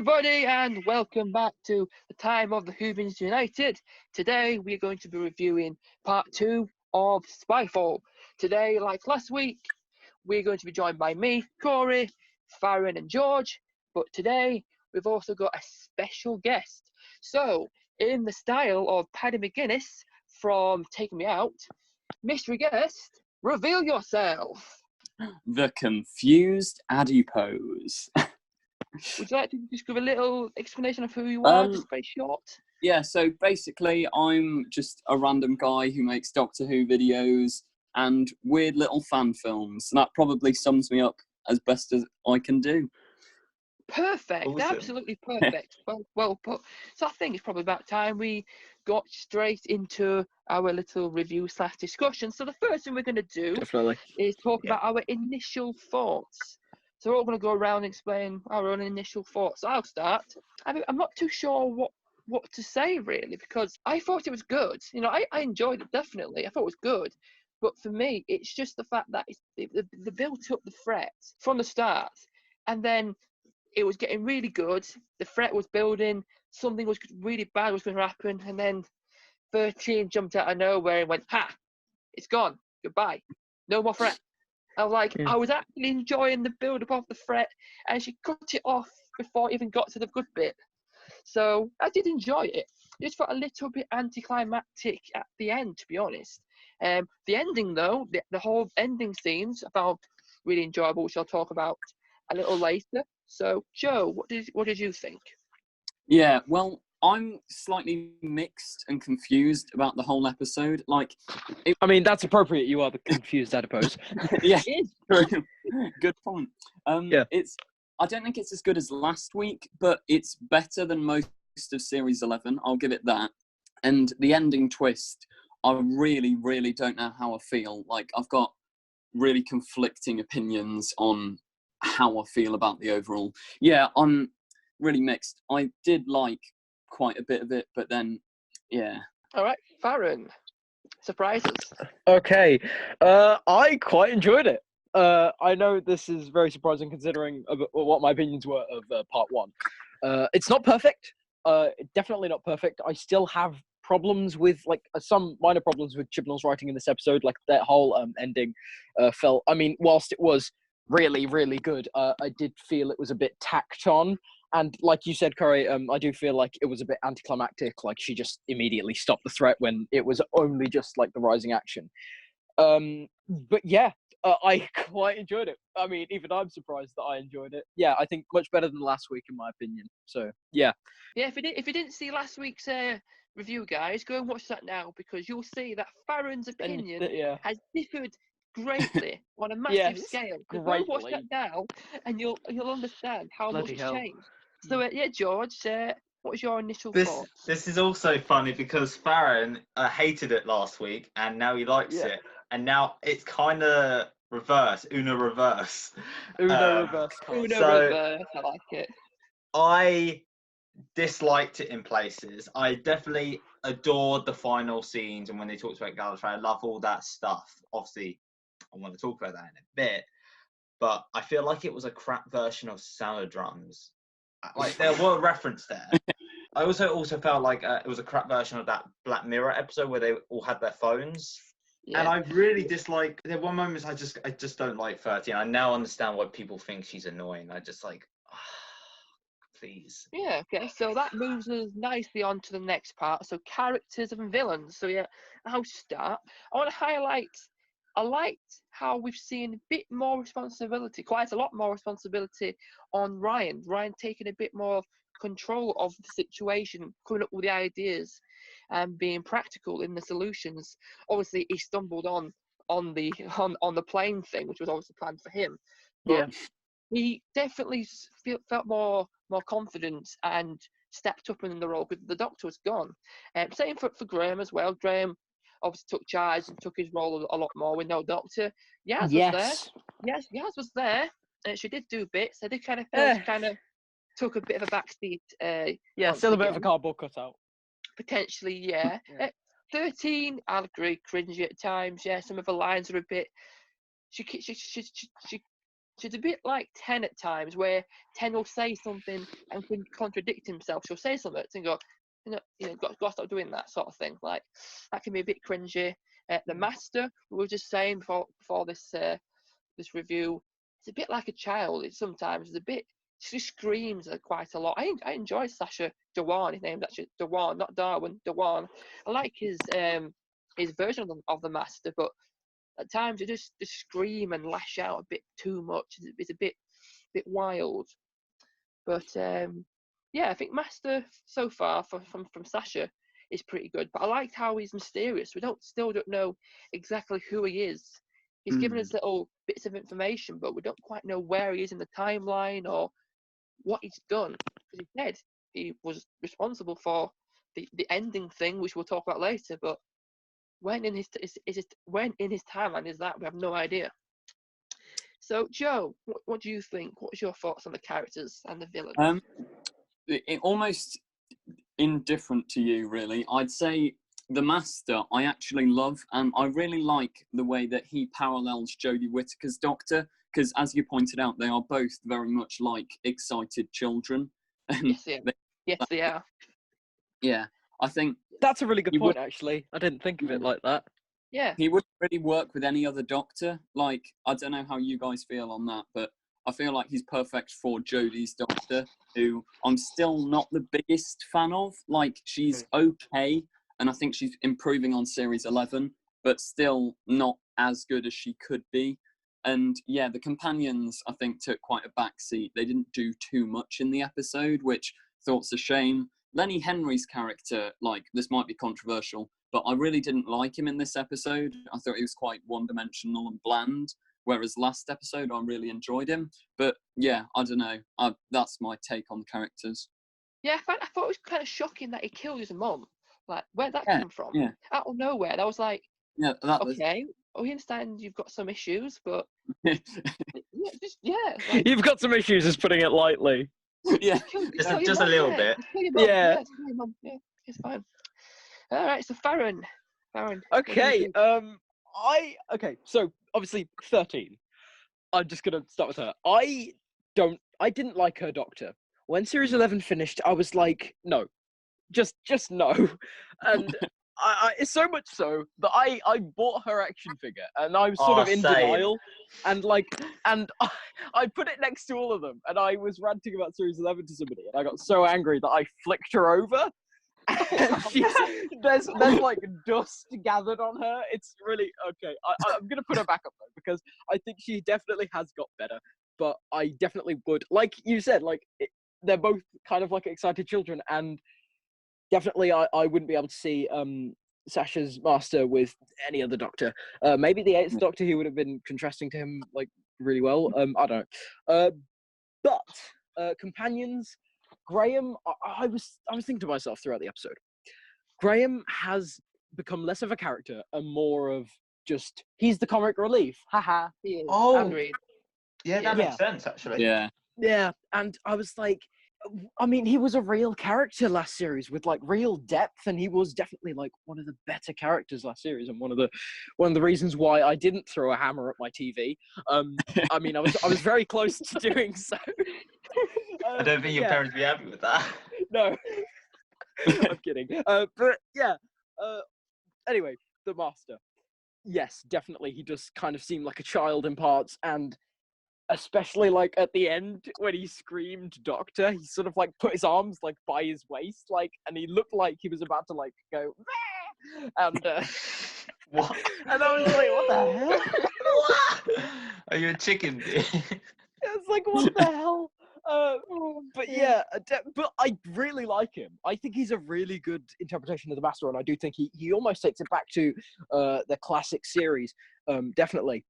everybody, and welcome back to the time of the Whovians United. Today we're going to be reviewing part 2 of Spyfall. Today, like last week, we're going to be joined by me, Corey, Farren and George, but today we've also got a special guest. So, in the style of Paddy McGuinness from Taking Me Out, mystery guest, reveal yourself. The Confused Adipose. Would you like to just give a little explanation of who you are, just very short? Yeah, so basically I'm just a random guy who makes Doctor Who videos and weird little fan films. And that probably sums me up as best as I can do. Perfect, Awesome. Absolutely perfect. well put. So I think it's probably about time we got straight into our little review / discussion. So the first thing we're going to do is talk about our initial thoughts. So we're all going to go around and explain our own initial thoughts. So I'll start. I'm not too sure what to say really, because I thought it was good. You know, I enjoyed it definitely. I thought it was good. But for me, it's just the fact that they built up the threat from the start, and then it was getting really good. The threat was building. Something was really bad was going to happen, and then 13 jumped out of nowhere and went, "Ha! It's gone. Goodbye. No more threat." I was like, I was actually enjoying the build-up of the threat, and she cut it off before it even got to the good bit. So I did enjoy it. It just felt a little bit anticlimactic at the end, to be honest. The ending, though, the whole ending scenes, I found really enjoyable, which I'll talk about a little later. So, Joe, what did you think? Yeah, well, I'm slightly mixed and confused about the whole episode. I mean, that's appropriate. You are the confused adipose. Yeah, true. Good point. Yeah. I don't think it's as good as last week, but it's better than most of Series 11. I'll give it that. And the ending twist, I really, really don't know how I feel. Like, I've got really conflicting opinions on how I feel about the overall. Yeah, I'm really mixed. I did like quite a bit of it, but then, yeah. All right, Farren, surprises. Okay. I quite enjoyed it. I know this is very surprising considering what my opinions were of part 1. It's not perfect. Definitely not perfect. I still have problems with, some minor problems with Chibnall's writing in this episode. Like, that whole ending felt... I mean, whilst it was really, really good, I did feel it was a bit tacked on. And like you said, Corey, I do feel like it was a bit anticlimactic. Like, she just immediately stopped the threat when it was only just, like, the rising action. But yeah, I quite enjoyed it. I mean, even I'm surprised that I enjoyed it. Yeah, I think much better than last week, in my opinion. So, yeah. Yeah, if you didn't see last week's review, guys, go and watch that now, because you'll see that Farren's opinion has differed greatly on a massive scale. Go and watch that now, and you'll understand how much it's changed. So yeah, George, what was your initial thoughts? This is also funny because Farren hated it last week, and now he likes it, and now it's kind of reverse, Una reverse. Reverse. I like it. I disliked it in places. I definitely adored the final scenes, and when they talked about Gallifrey, I love all that stuff. Obviously, I want to talk about that in a bit, but I feel like it was a crap version of Salad Drums. Like, there were reference there. I also felt like it was a crap version of that Black Mirror episode where they all had their phones. Yeah. And I really dislike. There were moments I just don't like 13. I now understand why people think she's annoying. I just like, please. Yeah. Okay. So that moves us nicely on to the next part. So characters and villains. So yeah, I'll start. I want to highlight. I liked how we've seen a bit more responsibility, quite a lot more responsibility on Ryan. Ryan taking a bit more control of the situation, coming up with the ideas, and being practical in the solutions. Obviously, he stumbled on the plane thing, which was obviously planned for him. But he definitely felt more confident and stepped up in the role because the Doctor was gone. Same for Graham as well. Graham obviously took charge and took his role a lot more with no Doctor. Yaz was there. Yes, Yaz was there. She did do bits. I did kind of feel she kind of took a bit of a backseat. Still a bit of a cardboard cutout. Potentially, yeah. 13, I'll agree, cringy at times. Yeah, some of the lines are a bit. She she's a bit like 10 at times, where 10 will say something and can contradict himself. She'll say something and go, got to stop doing that sort of thing. Like, that can be a bit cringy. The Master, we were just saying before this this review, it's a bit like a child. She screams quite a lot. I enjoy Sacha Dhawan. His name's actually Dhawan, not Darwin. Dhawan. I like his version of the Master, but at times they just scream and lash out a bit too much. It's a bit wild. But yeah, I think Master so far from Sacha is pretty good. But I liked how he's mysterious. We still don't know exactly who he is. He's given us little bits of information, but we don't quite know where he is in the timeline or what he's done. Because he said he was responsible for the ending thing, which we'll talk about later. But when in his timeline is that? We have no idea. So, Joe, what do you think? What's your thoughts on the characters and the villain? Almost indifferent to you, really. I'd say the Master I actually love, and I really like the way that he parallels Jodie Whittaker's Doctor, because as you pointed out, they are both very much like excited children. Yes, they are. Yeah, I think that's a really good point, actually. I didn't think of it like that. Yeah. He wouldn't really work with any other Doctor. Like, I don't know how you guys feel on that, but I feel like he's perfect for Jodie's Doctor, who I'm still not the biggest fan of. Like, she's okay, and I think she's improving on Series 11, but still not as good as she could be. And yeah, the companions, I think, took quite a backseat. They didn't do too much in the episode, which I thought's a shame. Lenny Henry's character, like, this might be controversial, but I really didn't like him in this episode. I thought he was quite one-dimensional and bland, whereas last episode I really enjoyed him. But yeah, I don't know. That's my take on the characters. Yeah, I thought it was kind of shocking that he killed his mum. Like, where'd that come from? Yeah. Out of nowhere. And I was like, okay, we understand you've got some issues, but yeah, like, you've got some issues, is putting it lightly. Yeah, just a little bit. Yeah, it's fine. All right, so Farren. Okay, so obviously 13. I'm just gonna start with her. I didn't like her Doctor. When Series 11 finished, I was like, no, just no. And it's so much so that I bought her action figure, and I was sort of in denial, and I put it next to all of them, and I was ranting about Series 11 to somebody, and I got so angry that I flicked her over. And there's like dust gathered on her. It's really okay. I'm gonna put her back up though, because I think she definitely has got better. But I definitely would, like you said, they're both kind of like excited children, and definitely I wouldn't be able to see Sacha's Master with any other Doctor. Maybe the 8th Doctor, he would have been contrasting to him like really well. I don't know. But companions. Graham, I was thinking to myself throughout the episode, Graham has become less of a character and more of just, he's the comic relief. Haha. Yeah, that makes sense, actually. Yeah, and I was like, I mean, he was a real character last series with like real depth, and he was definitely like one of the better characters last series, and one of the reasons why I didn't throw a hammer at my TV. I mean, I was very close to doing so. I don't think your parents would be happy with that. No, I'm kidding. But yeah. Anyway, the Master. Yes, definitely, he does kind of seem like a child in parts, and especially like at the end when he screamed Doctor, he sort of like put his arms like by his waist, like, and he looked like he was about to like go, and what? And I was like, what the hell? What? Are you a chicken? It's like, what the hell? But yeah, but I really like him. I think he's a really good interpretation of the Master, and I do think he almost takes it back to the classic series, definitely.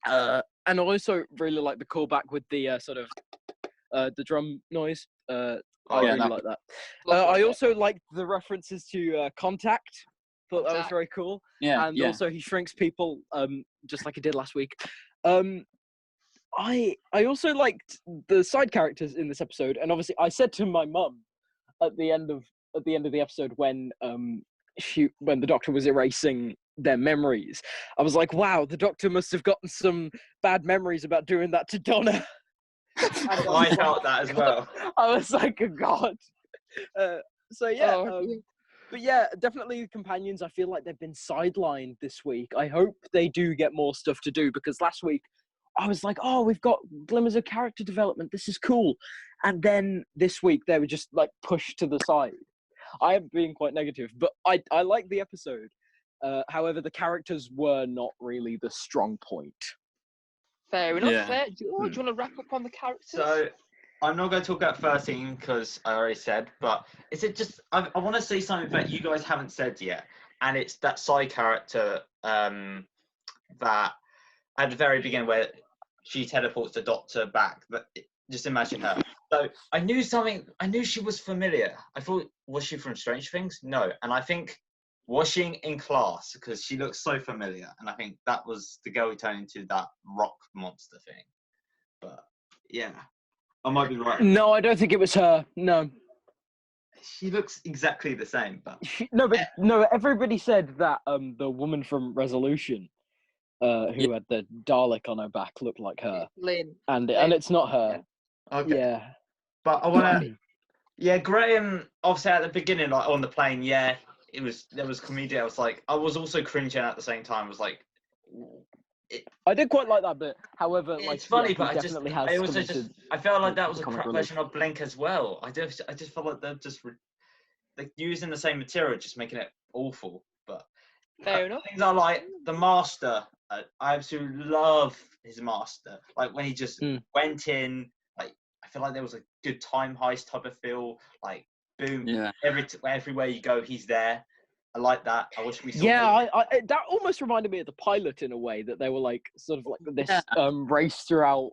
And I also really like the callback with the sort of the drum noise. I really like that. I also liked the references to Contact. Thought that was very cool. Yeah, and also he shrinks people, just like he did last week. I also liked the side characters in this episode, and obviously I said to my mum at the end of the episode when the Doctor was erasing their memories. I was like, wow, the Doctor must have gotten some bad memories about doing that to Donna. I felt that as well. I was like, oh, God. So yeah, but yeah, definitely companions. I feel like they've been sidelined this week. I hope they do get more stuff to do, because last week I was like, oh, we've got glimmers of character development. This is cool. And then this week they were just like pushed to the side. I am being quite negative, but I like the episode. However, the characters were not really the strong point. Fair enough. Fair. Do you want to wrap up on the characters? So I'm not going to talk about 13 because I already said, but is it just I want to say something that you guys haven't said yet, and it's that side character that at the very beginning where she teleports the Doctor back. But just imagine her. So I knew she was familiar. I thought, was she from Strange Things? No, and I think washing in class, because she looks so familiar, and I think that was the girl who turned into that rock monster thing. But yeah, I might be right. No, I don't think it was her. No. She looks exactly the same, but no. Everybody said that the woman from Resolution, who had the Dalek on her back, looked like her. Lynn. And it's not her. Yeah. Okay. Yeah. But I want to. Yeah, Graham. Obviously, at the beginning, like on the plane, there was comedy. I was like, I was also cringing at the same time. I was like, I did quite like that bit. However, it's funny, but I felt like that was a crap version of Blink as well. I just felt like they're just like using the same material, just making it awful. But fair enough. Things I like the Master. I absolutely love his Master. Like when he just went in. Like I feel like there was a good time heist type of feel. Like boom, everywhere you go, he's there. I like that. I wish we saw. Yeah, that almost reminded me of the pilot in a way, that they were like sort of like this race throughout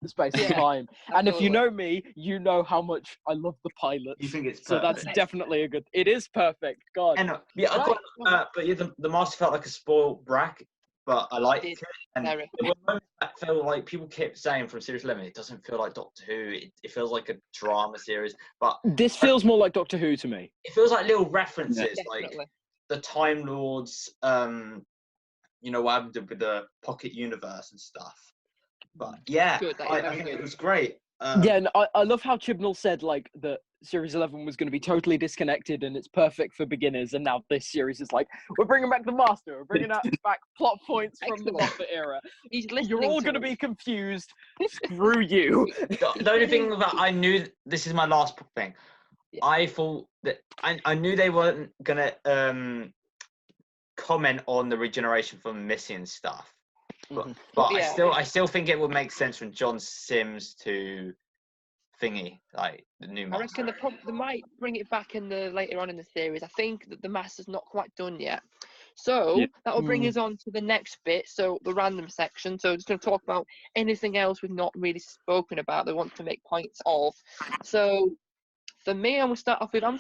the space and time. And if you know me, you know how much I love the pilot. You think it's perfect. So that's definitely it is perfect. God. And the Master felt like a spoiled brat, but I liked it. And there were moments that felt like people kept saying from Series 11, it doesn't feel like Doctor Who. It feels like a drama series. But this feels more like Doctor Who to me. It feels like little references, like the Time Lords, what happened with the Pocket Universe and stuff. But yeah, I think it was great. And I love how Chibnall said like that Series 11 was going to be totally disconnected and it's perfect for beginners, and now this series is like, we're bringing back the Master, we're bringing back plot points from the Moffat era. You're all going to be confused. Screw you. The only thing that I knew, this is my last thing, I thought that I knew they weren't going to comment on the regeneration from missing stuff. But I still think it would make sense from John Sims to thingy, like the new Master. I reckon they might bring it back later on in the series. I think that the Master's not quite done yet. So that will bring us on to the next bit, so the random section. So just going to talk about anything else we've not really spoken about that we want to make points of. So for me, I'm going to start off with, I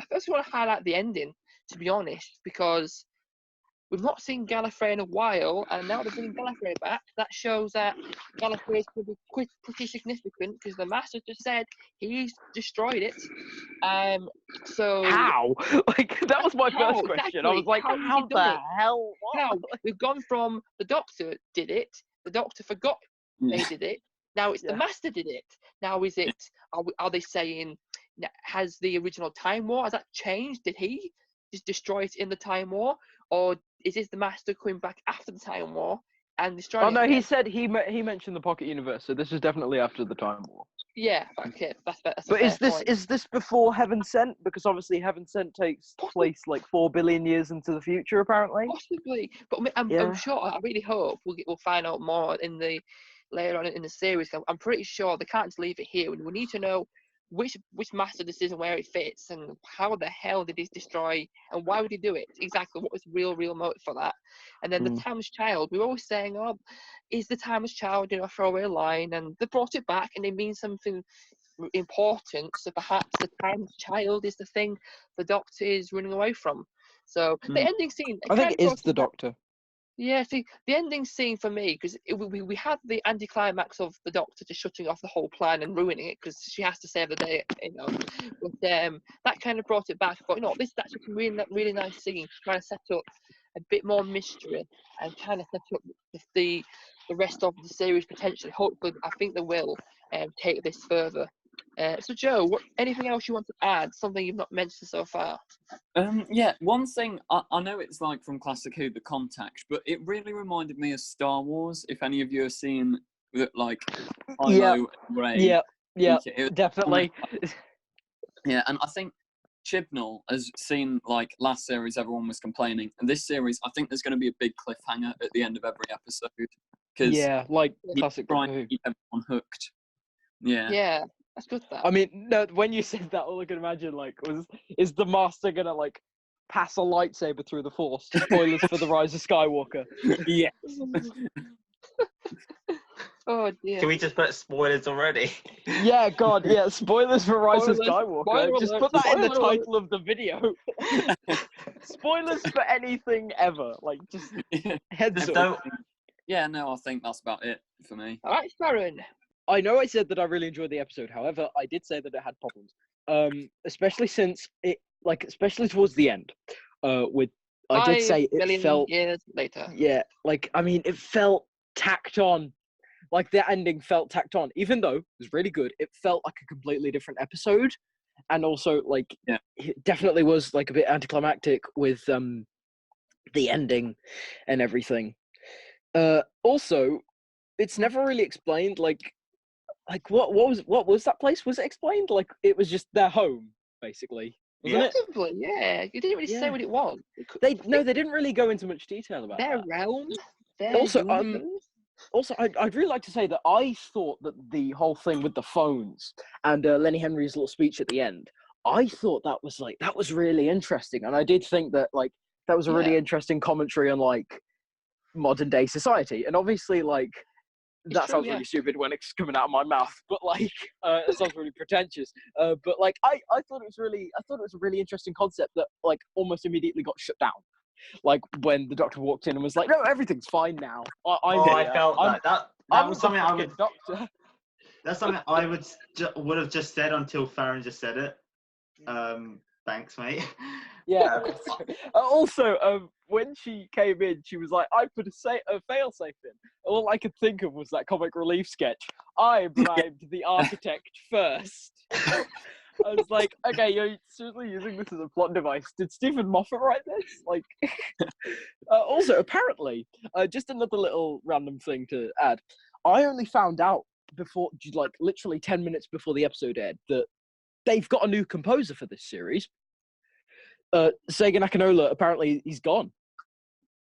first want to highlight the ending, to be honest, because we've not seen Gallifrey in a while, and now they're bringing Gallifrey back. That shows that Gallifrey is pretty significant, because the Master just said he's destroyed it. So how? Like that was my first question. Exactly. I was like, how the hell? What? How? We've gone from the Doctor did it, the Doctor forgot they did it. Now it's the Master did it. Now is it? Are they saying has the original Time War, has that changed? Did he just destroy it in the Time War, or is this the Master coming back after the Time War and destroying it? Oh no, he said he mentioned the Pocket Universe, so this is definitely after the Time War. Yeah, okay, that's but is this before Heaven Sent? Because obviously Heaven Sent takes place like 4 billion years into the future, apparently. Possibly, but I'm sure. I really hope we'll find out more later on in the series. I'm pretty sure they can't just leave it here. We need to know which Master this is and where it fits, and how the hell did he destroy, and why would he do it exactly? What was the real motive for that? And then the Timeless Child, we were always saying, oh, is the Timeless Child a throwaway line? And they brought it back, and it means something important. So perhaps the Timeless Child is the thing the Doctor is running away from. So the ending scene, I think it is the Doctor. Yeah, see, the ending scene for me, because we had the anticlimax of the Doctor just shutting off the whole plan and ruining it because she has to save the day, But that kind of brought it back. I thought, that's just a really nice scene, trying to set up a bit more mystery and kind of set up the rest of the series potentially. Hopefully, I think they will take this further. So Joe, anything else you want to add? Something you've not mentioned so far? Yeah, one thing, I know it's like from Classic Who, The Contact, but it really reminded me of Star Wars, if any of you have seen, like, Kylo and Rey. Yeah, definitely. Yeah, and I think Chibnall has seen, like, last series everyone was complaining, and this series, I think there's going to be a big cliffhanger at the end of every episode. Yeah, like classic trying Who. to keep everyone hooked. Yeah. Yeah, that's good. That. I mean, no, when you said that, all I can imagine, like, is the Master gonna, like, pass a lightsaber through the Force? Spoilers for The Rise of Skywalker. Yeah. Oh dear. Can we just put spoilers already? Yeah, God, yeah, spoilers for Rise of Spoilers. Skywalker. Spoiler Just alert. put that in the Spoiler alert. title of the video. Spoilers for anything ever. Like, just heads up. Yeah, no, I think that's about it for me. All right, Farren. I know I said that I really enjoyed the episode. However, I did say that it had problems. Especially since it, like, especially towards the end. I did say it felt years later. Yeah, like, I mean, it felt tacked on. Like, the ending felt tacked on, even though it was really good. It felt like a completely different episode, and also, like, it definitely was, like, a bit anticlimactic with the ending and everything. Also, it's never really explained. Like what was that place? Was it explained? Like, it was just their home, basically, wasn't it? Possibly, yeah. You didn't really say what it was. They didn't really go into much detail about their that. realm. Also, I'd really like to say that I thought that the whole thing with the phones and Lenny Henry's little speech at the end, I thought that was really interesting, and I did think that, like, that was a really interesting commentary on, like, modern day society. And obviously, like, that sounds really stupid when it's coming out of my mouth, but, like, it sounds really pretentious. But, like, I thought it was a really interesting concept that, like, almost immediately got shut down. Like, when the doctor walked in and was like, "No, everything's fine now." I felt that was something I would. Doctor. That's something I would have just said until Farren just said it. Thanks, mate. Yeah. Also, when she came in, she was like, "I put a failsafe in." All I could think of was that comic relief sketch. I bribed the architect first. I was like, okay, you're seriously using this as a plot device. Did Stephen Moffat write this? Like, also, apparently, just another little random thing to add. I only found out before, like, literally 10 minutes before the episode aired, that they've got a new composer for this series. Sega Nakanola, apparently, he's gone.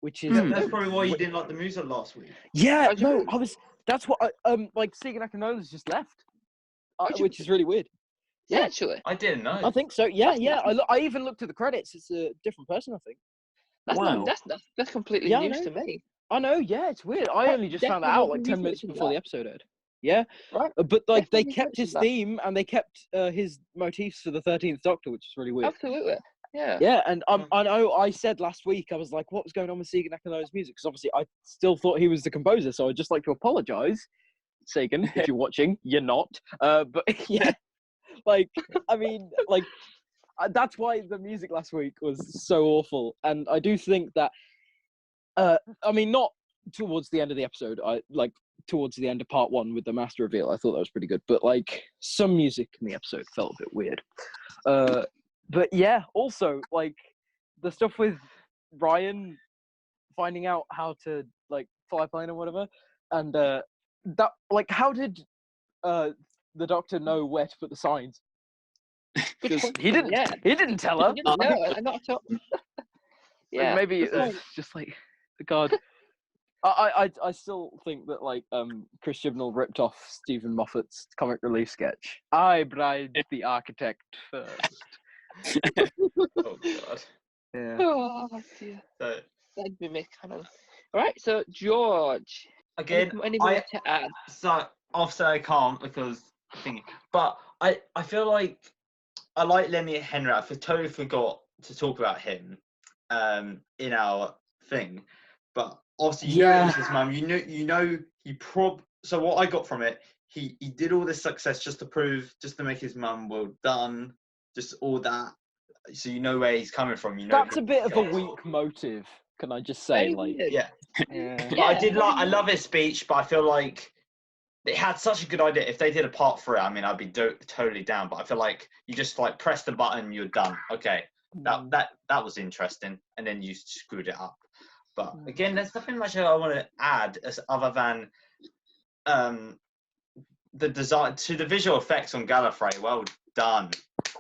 Which is... That's probably why you didn't like the music last week. Yeah, no, that's what like, Sega Nakanola's just left. Which is really weird. Yeah, actually. I didn't know. I think so. Yeah. I even looked at the credits. It's a different person, I think. That's completely news to me. I know. Yeah, it's weird. I only just found that out like 10 minutes before the episode aired. Yeah. Right. But, like, they kept his theme and they kept his motifs for the 13th Doctor, which is really weird. Absolutely. Yeah. Yeah, and I know I said last week, I was like, what was going on with Sagan Nakanola's music? Because obviously I still thought he was the composer, so I'd just like to apologise, Sagan, if you're watching. You're not. But yeah. Like, I mean, like, that's why the music last week was so awful. And I do think that, I mean, not towards the end of the episode, towards the end of part 1 with the Master reveal, I thought that was pretty good. But, like, some music in the episode felt a bit weird. But yeah, also, like, the stuff with Ryan finding out how to, like, fly a plane or whatever, and that, like, how did the Doctor know where to put the signs? Because he didn't. Yeah. He didn't tell her. No, not at all. Yeah, like, maybe it's just like, God. I still think that, like, Chris Chibnall ripped off Stephen Moffat's comic relief sketch. I bribed the architect first. Oh God. Yeah. Oh dear. That'd be me, kind of. All right, so George. Again, any more to add? So obviously I can't because but I feel like I like Lenny Henry. I totally forgot to talk about him in our thing, but obviously you know it was his mum. You know he so what I got from it, he did all this success just to make his mum well done, just all that. So you know where he's coming from. You know that's a bit of a weak motive. Can I just say, yeah. yeah. But I love his speech, but I feel like it had such a good idea. If they did a part 3, I mean, I'd be totally down. But I feel like you just like press the button, you're done. Okay, that was interesting, and then you screwed it up. But again, there's nothing much I want to add other than the design to the visual effects on Gallifrey. Well done.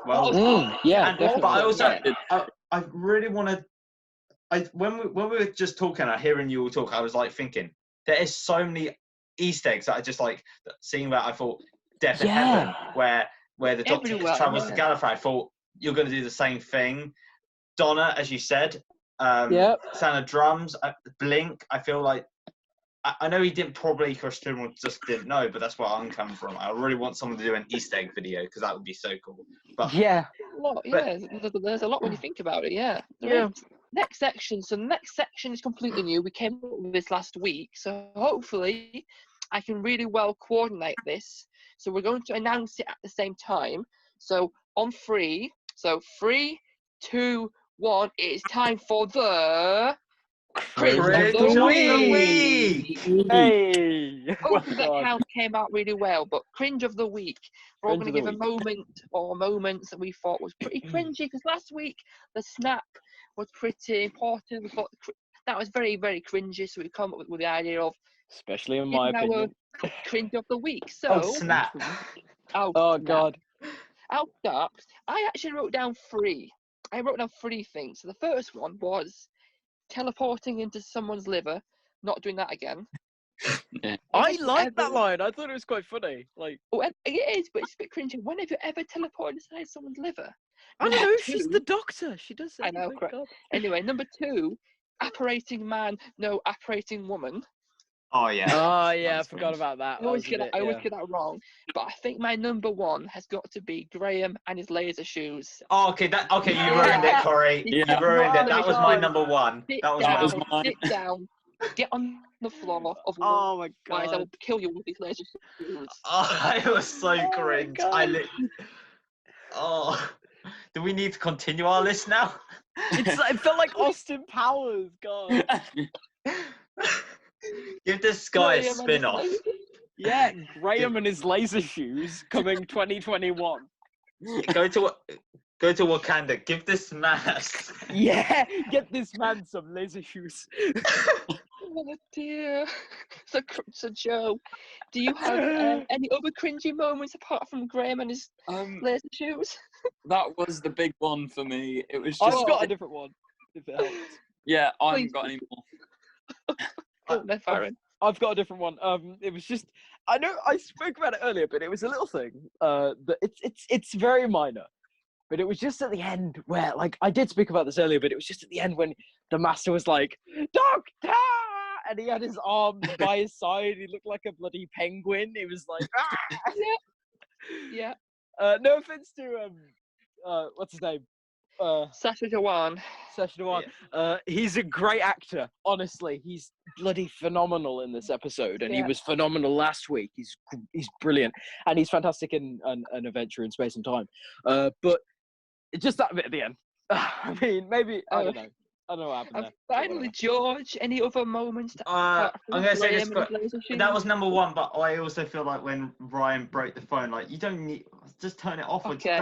Well done. Yeah, and, definitely. but I also I really want to. When we were just talking, hearing you all talk, I was like thinking there is so many Easter eggs that I just like seeing that. I thought Death in Heaven, where the Doctor travels to Gallifrey. I thought you're going to do the same thing. Donna, as you said, sound of drums, Blink. I feel like I know he didn't probably, Christian just didn't know, but that's where I'm coming from. I really want someone to do an Easter egg video because that would be so cool. But there's a lot when you think about it. Yeah. Next section. So the next section is completely new. We came up with this last week, so hopefully I can really well coordinate this. So we're going to announce it at the same time. So on 3. So 3, 2, 1. It's time for the Cringe of the Week. Hey! Hopefully that count came out really well, but Cringe of the Week. We're all going to give a moment or moments that we thought was pretty cringy, because last week the snap was pretty important. We thought that was very, very cringy, so we come up with the idea of, especially in my opinion, Cringe of the Week. So, snap! Oh God! I'll start. I actually wrote down 3. I wrote down 3 things. So the first one was teleporting into someone's liver. Not doing that again. I like that line. I thought it was quite funny. Like, it is, but it's a bit cringy. When have you ever teleported inside someone's liver? I don't know. She's the Doctor. She does. I know, correct. Anyway, number 2, apparating man, no apparating woman. Oh yeah. Oh yeah, I forgot about that. I always get that wrong. But I think my number 1 has got to be Graham and his laser shoes. Oh, okay, you ruined it, Corey. You ruined it. That was my number 1. Sit down. Get on the floor of oh my God. Otherwise I will kill you with these laser shoes. Oh, it was so cringe. Do we need to continue our list now? It felt like Austin Powers, God. Give this guy a spin-off. Yeah, Graham and his laser shoes coming 2021. Go to Wakanda. Give this man. Yeah, get this man some laser shoes. Oh dear. So Joe, do you have any other cringy moments apart from Graham and his laser shoes? That was the big one for me. It was just. I've got a different one, if it helps. Yeah, I haven't got any more. Farren. I've got a different one. It was just, I know I spoke about it earlier, but it was a little thing. That it's very minor, but it was just at the end where, like, I did speak about this earlier, but it was just at the end when the Master was like, "Doctor!" and he had his arms by his side. He looked like a bloody penguin. He was like, "Ah!" Yeah. No offense to what's his name? Sacha Dhawan. He's a great actor. Honestly, he's bloody phenomenal in this episode, and he was phenomenal last week. He's brilliant, and he's fantastic in an adventure in space and time. But just that bit at the end. I mean, maybe I don't know. I don't know what happened there. Finally, George, any other moments? I'm going to say this, but that was number 1, but I also feel like when Ryan broke the phone, like, you don't need, just turn it off. Okay.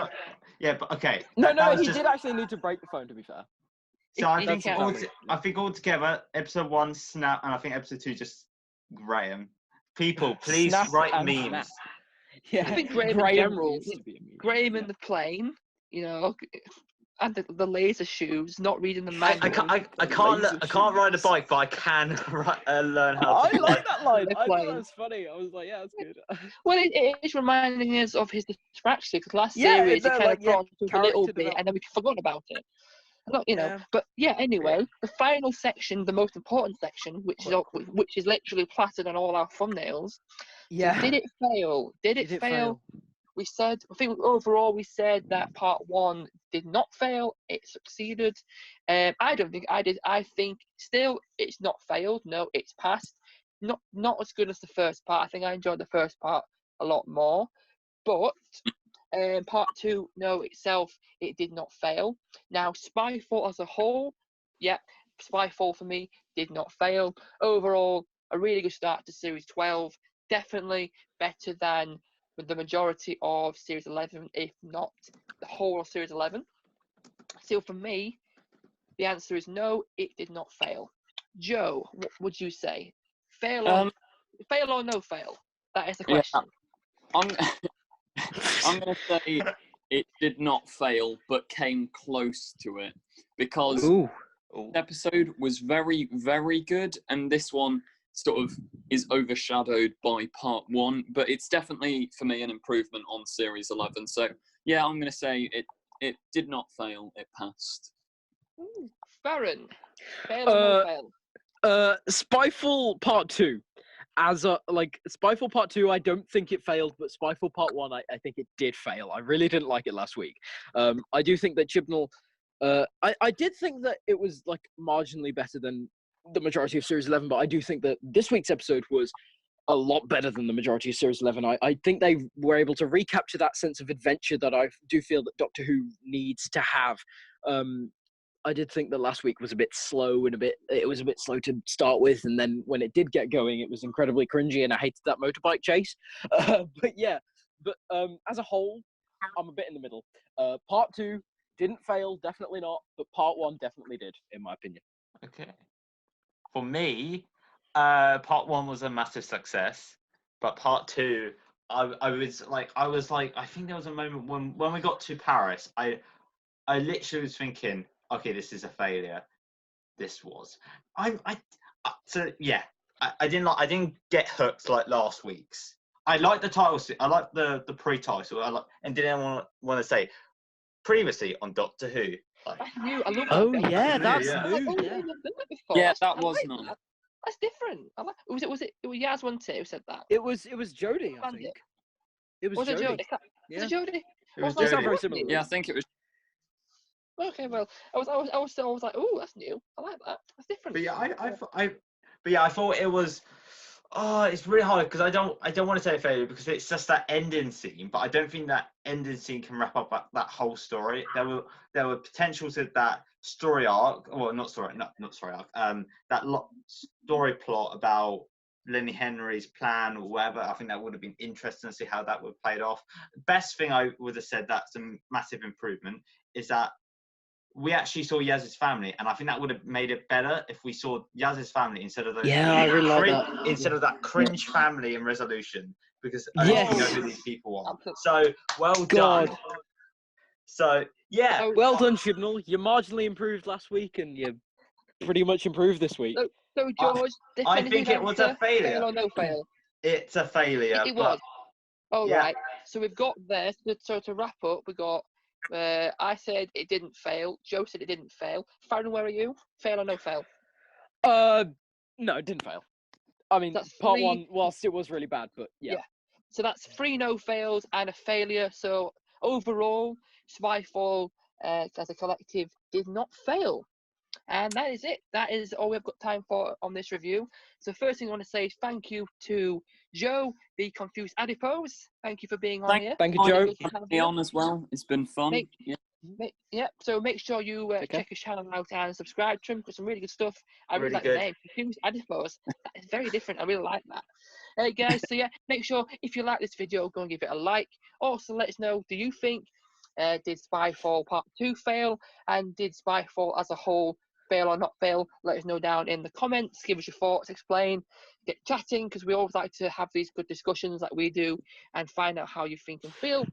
Yeah, but okay. No, he did actually need to break the phone, to be fair. So I think altogether, episode 1, Snap, and I think episode 2, just Graham. People, please write memes. Snap. Yeah, I think Graham in general, Graham in the plane, you know, and the laser shoes, not reading the manual. I can't ride a bike, but I can learn how to. I like that line. I thought that was funny. I was like, yeah, that's good. Well, it is reminding us of his distraction, because last series it kind of brought us a little bit, and then we forgot about it. But yeah. Anyway, the final section, the most important section, which is literally plastered on all our thumbnails. Yeah. So did it fail? Did it fail? We said, I think overall we said that part 1 did not fail. It succeeded. I don't think I did. I think still it's not failed. No, it's passed. Not as good as the first part. I think I enjoyed the first part a lot more. But part 2, no, itself, it did not fail. Now, Spyfall as a whole, yeah, Spyfall for me did not fail. Overall, a really good start to Series 12. Definitely better than with the majority of Series 11, if not the whole of Series 11. So for me, the answer is no, it did not fail. Joe, what would you say? Fail or no fail? That is the question. Yeah, I'm going to say it did not fail, but came close to it. Because the episode was very, very good, and this one sort of is overshadowed by part 1, but it's definitely, for me, an improvement on Series 11. So, yeah, I'm going to say it did not fail, it passed. Farren, fail or no fail? Spyfall Part 2. Spyfall Part 2, I don't think it failed, but Spyfall Part 1, I think it did fail. I really didn't like it last week. I do think that Chibnall, I did think that it was like marginally better than the majority of Series 11, but I do think that this week's episode was a lot better than the majority of Series 11. I think they were able to recapture that sense of adventure that I do feel that Doctor Who needs to have. I did think that last week was a bit slow and it was a bit slow to start with, and then when it did get going, it was incredibly cringy, and I hated that motorbike chase. But as a whole, I'm a bit in the middle. Part 2 didn't fail, definitely not, but Part 1 definitely did, in my opinion. Okay. For me, Part 1 was a massive success, but Part 2, I was like, I think there was a moment when we got to Paris, I literally was thinking, okay, this is a failure. This was. I didn't get hooked like last week's. I like the title. I like the pre-title. And didn't want to say previously on Doctor Who. That's new. I love that. Oh yeah, that's yeah. new. Yeah, that was nice. That's different. Was it Yaz one too who said that? It was Jodie, I think. It was Jodie. Jodie. Was it Jodie? It was They sound Jodie. very similar. Yeah, I think it was. Okay, well, I was like, oh, that's new. I like that. That's different. But yeah, I thought it was. Oh, it's really hard because I don't want to say failure because it's just that ending scene, but I don't think that ending scene can wrap up that whole story. There were potentials of that story arc, or not story arc. That story plot about Lenny Henry's plan or whatever. I think that would have been interesting to see how that would have played off. Best thing I would have said that's a massive improvement is that we actually saw Yaz's family, and I think that would have made it better if we saw Yaz's family instead of those. Yeah, I really like that. Instead of that cringe family in Resolution, because I don't know who these people are. So well done. So yeah, well done, Chibnall. You marginally improved last week, and you pretty much improved this week. So George, I think it was a failure. Fail or no fail? It's a failure. It was. All yeah. right. So we've got this. So to wrap up, we got. I said it didn't fail. Joe said it didn't fail. Farren, where are you? Fail or no fail? No, it didn't fail. I mean, That's part 3. 1, whilst it was really bad, but yeah. So that's 3 no fails and a failure. So overall, Spyfall as a collective did not fail. And that is it. That is all we've got time for on this review. So first thing I want to say is thank you to Joe, the Confused Adipose. Thank you for being on here. Thank you, Joe. Me on as well. It's been fun. So make sure you check his channel out and subscribe to him because some really good stuff. I really like good. the name, Confused Adipose. That is very different. I really like that. Hey guys, so yeah, make sure if you like this video, go and give it a like. Also, let us know, do you think did Spyfall Part 2 fail, and did Spyfall as a whole fail or not fail? Let us know down in the comments. Give us your thoughts, explain, get chatting, because we always like to have these good discussions like we do and find out how you think and feel.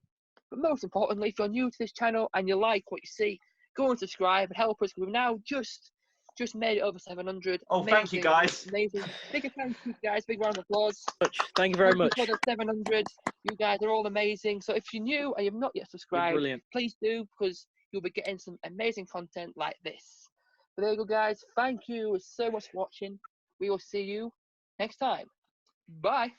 But most importantly, if you're new to this channel and you like what you see, go and subscribe and help us. We've now just made it over 700. Oh, amazing, thank you guys. Amazing. Big thank you guys. Big round of applause. Thank you very much. For the 700. You guys are all amazing. So if you're new and you've not yet subscribed, please do, because you'll be getting some amazing content like this. But there you go, guys. Thank you so much for watching. We will see you next time. Bye.